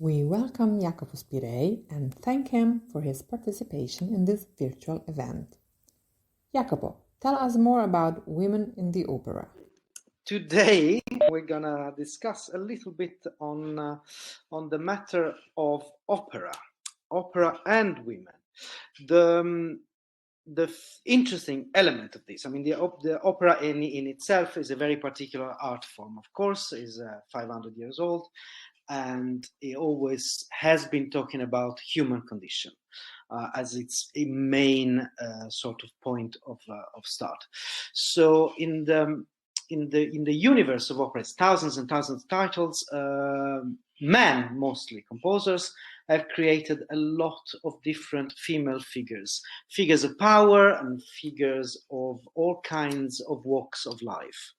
We welcome Jacopo Spirei and thank him for his participation in this virtual event. Jacopo, tell us more about women in the opera. Today we're gonna discuss a little bit on the matter of opera and women. The interesting element of this, I mean, the opera in itself is a very particular art form. Of course, is 500 years old, and it always has been talking about human condition as its main sort of point of start. So in the universe of operas, thousands and thousands of titles, men, mostly composers, have created a lot of different female figures of power and figures of all kinds of walks of life.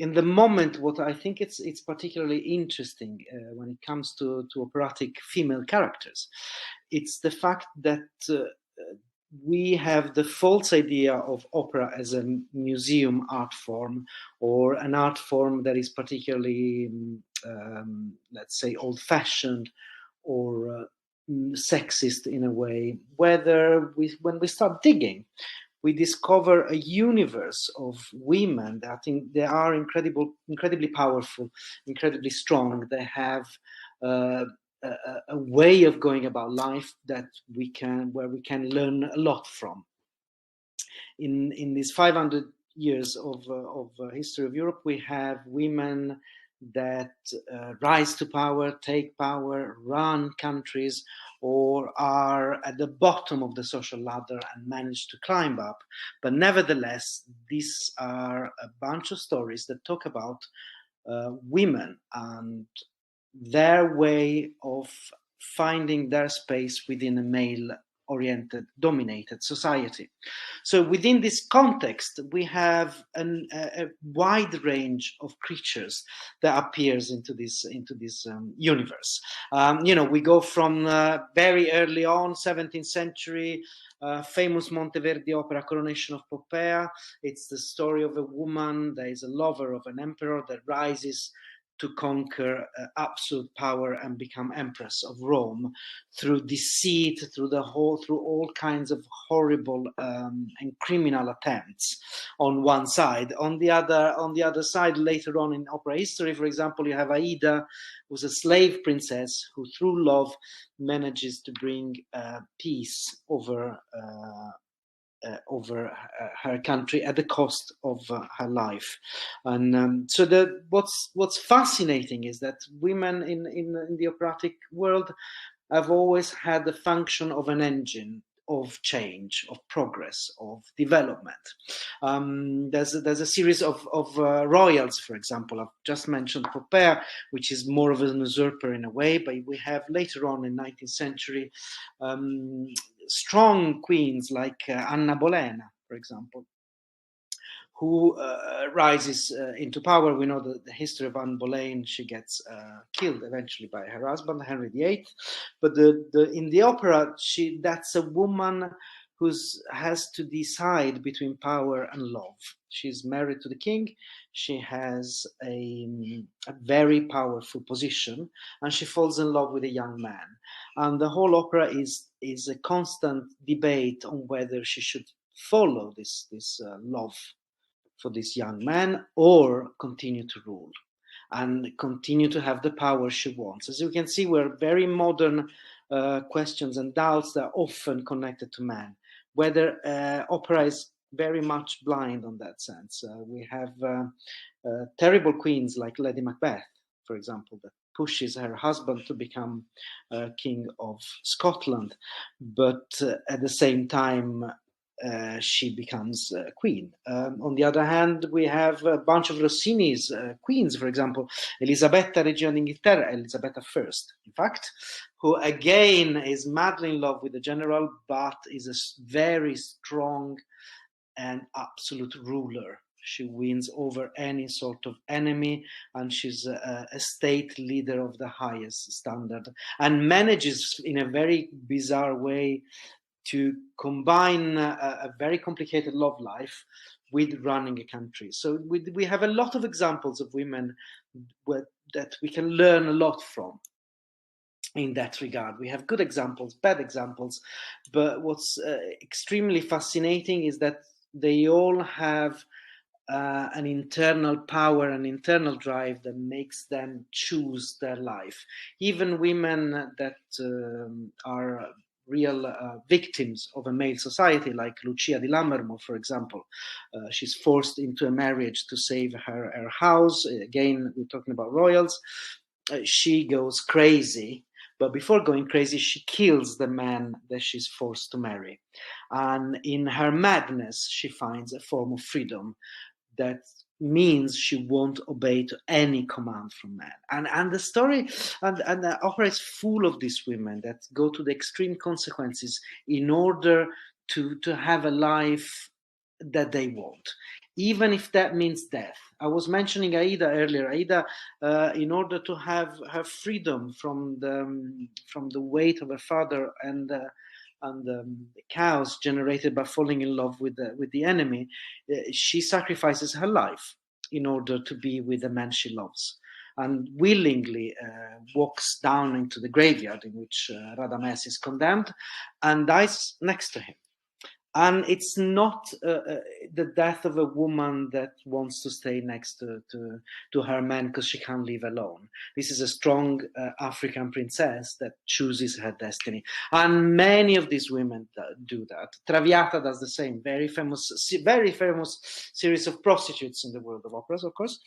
In the moment, what I think it's particularly interesting when it comes to operatic female characters, it's the fact that we have the false idea of opera as a museum art form, or an art form that is particularly, let's say, old-fashioned or sexist in a way. When we start digging, we discover a universe of women that I think they are incredibly powerful, incredibly strong. They have a way of going about life where we can learn a lot from. In these 500 years of history of Europe, we have women that rise to power, take power, run countries, or are at the bottom of the social ladder and manage to climb up. But nevertheless, these are a bunch of stories that talk about women and their way of finding their space within a male-oriented, dominated society. So within this context, we have a wide range of creatures that appears into this universe. We go from very early on, 17th century, famous Monteverdi opera, Coronation of Poppaea. It's the story of a woman that is a lover of an emperor that rises to conquer absolute power and become empress of Rome through deceit, through all kinds of horrible and criminal attempts on one side. On the other side, later on in opera history, for example, you have Aida, who's a slave princess who, through love, manages to bring peace over her country at the cost of her life. And so what's fascinating is that women in the operatic world have always had the function of an engine of change, of progress, of development. There's a series of royals, for example. I've just mentioned Poppaea, which is more of an usurper in a way, but we have later on in 19th century strong queens like Anna Bolena, for example, who rises into power. We know the history of Anne Boleyn. She gets killed eventually by her husband, Henry VIII. But in the opera, that's a woman who has to decide between power and love. She's married to the king. She has a very powerful position, and she falls in love with a young man. And the whole opera is a constant debate on whether she should follow this love for this young man or continue to rule and continue to have the power she wants. As you can see, we're very modern questions and doubts that are often connected to man. Whether opera is very much blind on that sense. We have terrible queens like Lady Macbeth, for example, that pushes her husband to become king of Scotland, but at the same time she becomes queen. On the other hand, we have a bunch of Rossini's queens, for example, Elisabetta, Regina d'Inghilterra, Elisabetta I, in fact, who again is madly in love with the general, but is a very strong and absolute ruler. She wins over any sort of enemy, and she's a state leader of the highest standard, and manages in a very bizarre way to combine a very complicated love life with running a country. So we have a lot of examples of women that we can learn a lot from in that regard. We have good examples, bad examples, but what's extremely fascinating is that they all have an internal power, an internal drive that makes them choose their life. Even women that are real victims of a male society, like Lucia di Lammermoor, for example. She's forced into a marriage to save her house. Again, we're talking about royals. She goes crazy, but before going crazy, she kills the man that she's forced to marry. And in her madness, she finds a form of freedom that means she won't obey to any command from man. And the story and the opera is full of these women that go to the extreme consequences in order to have a life that they want, even if that means death. I was mentioning Aida earlier. Aida, in order to have her freedom from the weight of her father and the chaos generated by falling in love with the enemy, she sacrifices her life in order to be with the man she loves, and willingly walks down into the graveyard in which Radames is condemned and dies next to him. And it's not the death of a woman that wants to stay next to her man because she can't live alone. This is a strong African princess that chooses her destiny. And many of these women do that. Traviata does the same. Very famous series of prostitutes in the world of operas, of course,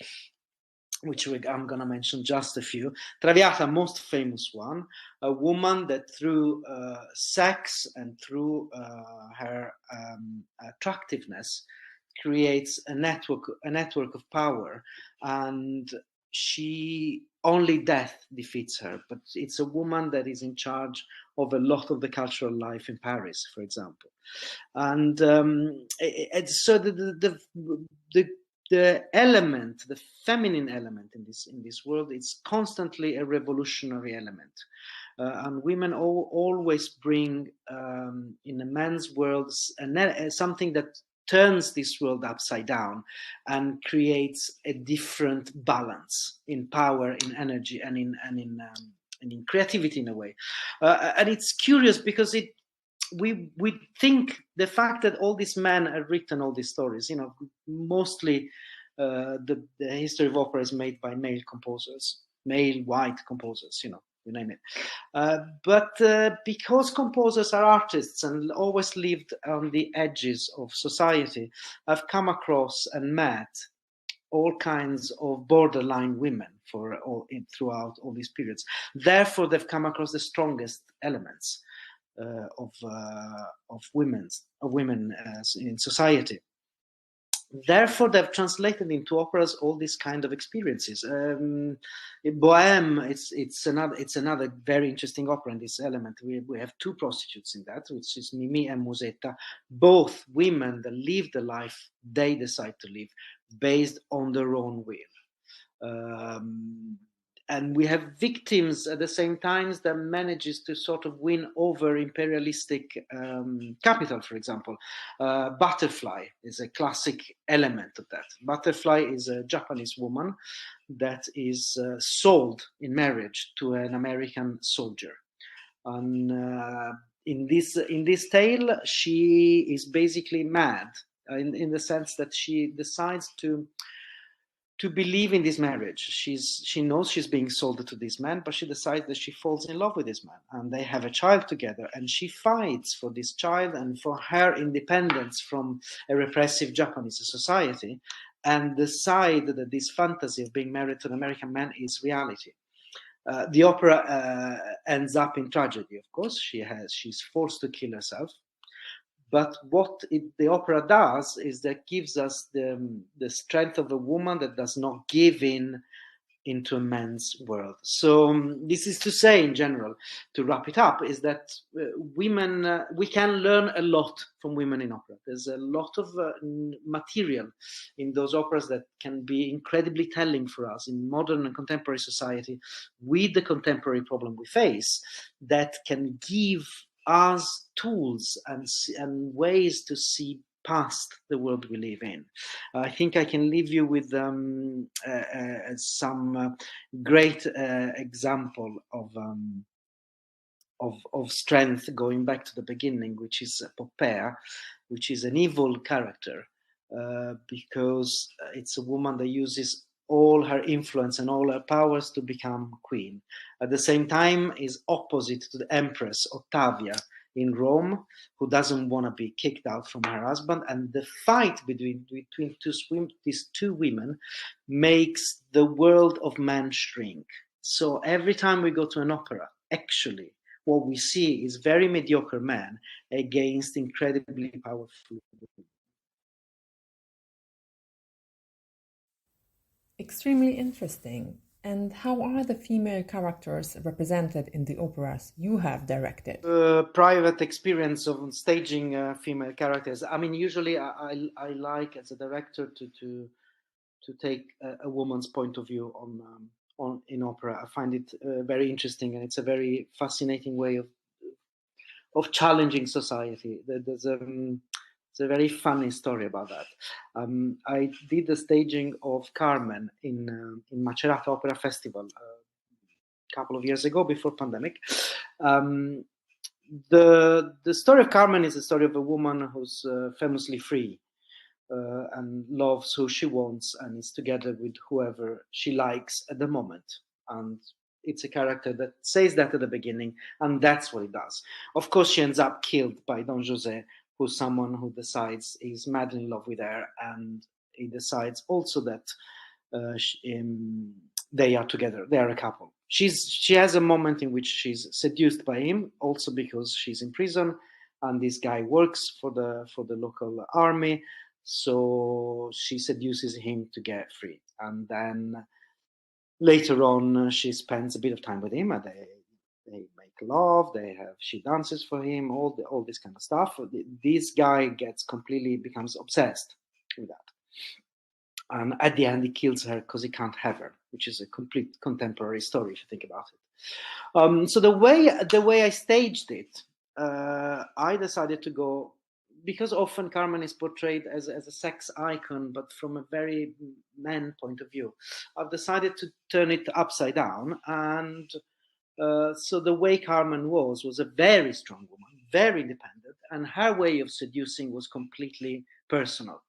which I'm going to mention just a few. Traviata, most famous one, a woman that through sex and through her attractiveness creates a network of power, and she only death defeats her. But it's a woman that is in charge of a lot of the cultural life in Paris, for example. And so the element, the feminine element in this world, is constantly a revolutionary element, and women always bring in a man's world something that turns this world upside down and creates a different balance in power, in energy, and in creativity in a way. And it's curious because we think the fact that all these men have written all these stories, mostly the history of opera is made by male composers, male white composers, you name it. But because composers are artists and always lived on the edges of society, I've come across and met all kinds of borderline women throughout all these periods. Therefore, they've come across the strongest elements of women in society. Therefore, they've translated into operas all these kind of experiences. Bohème, it's another very interesting opera in this element. We have two prostitutes in that, which is Mimi and Musetta, both women that live the life they decide to live based on their own will. And we have victims at the same time that manages to sort of win over imperialistic capital, for example. Butterfly is a classic element of that. Butterfly is a Japanese woman that is sold in marriage to an American soldier. And in this tale, she is basically mad in the sense that she decides to believe in this marriage. She knows she's being sold to this man, but she decides that she falls in love with this man, and they have a child together, and she fights for this child and for her independence from a repressive Japanese society, and decide that this fantasy of being married to an American man is reality. The opera ends up in tragedy, of course. She's forced to kill herself. But what the opera does is that gives us the strength of a woman that does not give into a man's world. So this is to say, in general, to wrap it up, is that women, we can learn a lot from women in opera. There's a lot of material in those operas that can be incredibly telling for us in modern and contemporary society with the contemporary problem we face, that can give as tools and ways to see past the world we live in. I think I can leave you with some great example of strength, going back to the beginning, which is Popea, which is an evil character, because it's a woman that uses all her influence and all her powers to become queen. At the same time, is opposite to the Empress Ottavia in Rome, who doesn't want to be kicked out from her husband. And the fight between these two women makes the world of men shrink. So every time we go to an opera, actually, what we see is very mediocre men against incredibly powerful women. Extremely interesting. And how are the female characters represented in the operas you have directed? Private experience of staging female characters. I mean, usually I like, as a director, to take a woman's point of view on in opera. I find it very interesting, and it's a very fascinating way of challenging society. It's a very funny story about that. I did the staging of Carmen in Macerata Opera Festival a couple of years ago, before pandemic. The story of Carmen is the story of a woman who's famously free and loves who she wants and is together with whoever she likes at the moment. And it's a character that says that at the beginning, and that's what it does. Of course, she ends up killed by Don José, who's someone who decides he's madly in love with her, and he decides also that they are together. They are a couple. She has a moment in which she's seduced by him, also because she's in prison, and this guy works for the local army. So she seduces him to get free, and then later on she spends a bit of time with him, and they make love. She dances for him, all this kind of stuff. This guy becomes obsessed with that, and at the end he kills her because he can't have her, which is a complete contemporary story if you think about it. So the way I staged it, I decided to go, because often Carmen is portrayed as a sex icon, but from a very man point of view. I've decided to turn it upside down, and so the way Carmen was a very strong woman, very independent, and her way of seducing was completely personal.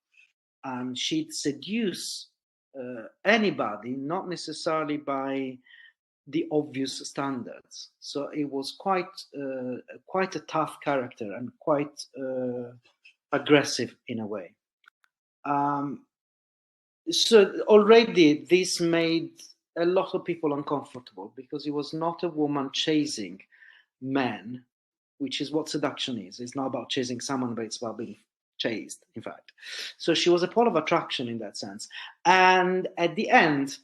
And she'd seduce anybody, not necessarily by the obvious standards. So it was quite a tough character, and quite aggressive in a way. So already this made a lot of people uncomfortable, because it was not a woman chasing men, which is what seduction is. It's not about chasing someone, but it's about being chased, in fact. So she was a pole of attraction in that sense. And at the end,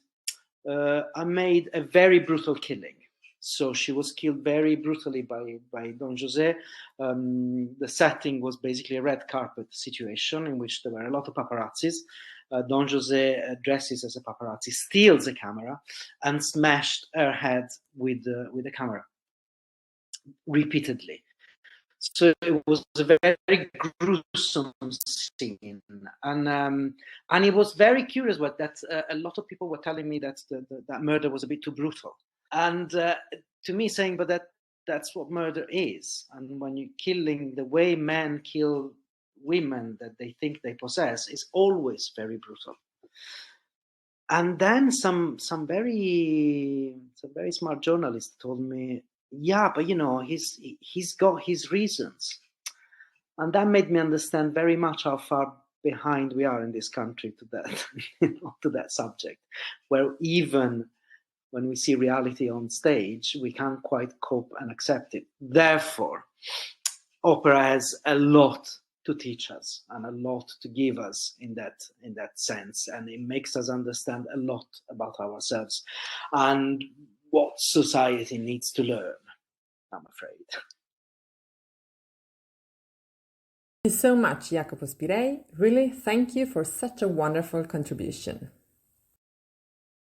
I made a very brutal killing. So she was killed very brutally by Don José. The setting was basically a red carpet situation in which there were a lot of paparazzis. Don José dresses as a paparazzi, steals a camera, and smashed her head with the camera repeatedly. So it was a very gruesome scene, and it was very curious. That a lot of people were telling me that that murder was a bit too brutal, and to me saying, but that's what murder is. And when you're killing the way men kill women that they think they possess, is always very brutal. And then some very smart journalist told me, yeah, but he's got his reasons. And that made me understand very much how far behind we are in this country to that to that subject, where even when we see reality on stage, we can't quite cope and accept it. Therefore, opera has a lot to teach us and a lot to give us in that sense, and it makes us understand a lot about ourselves and what society needs to learn, I'm afraid. Thank you so much, Jacopo Spirei. Really, thank you for such a wonderful contribution.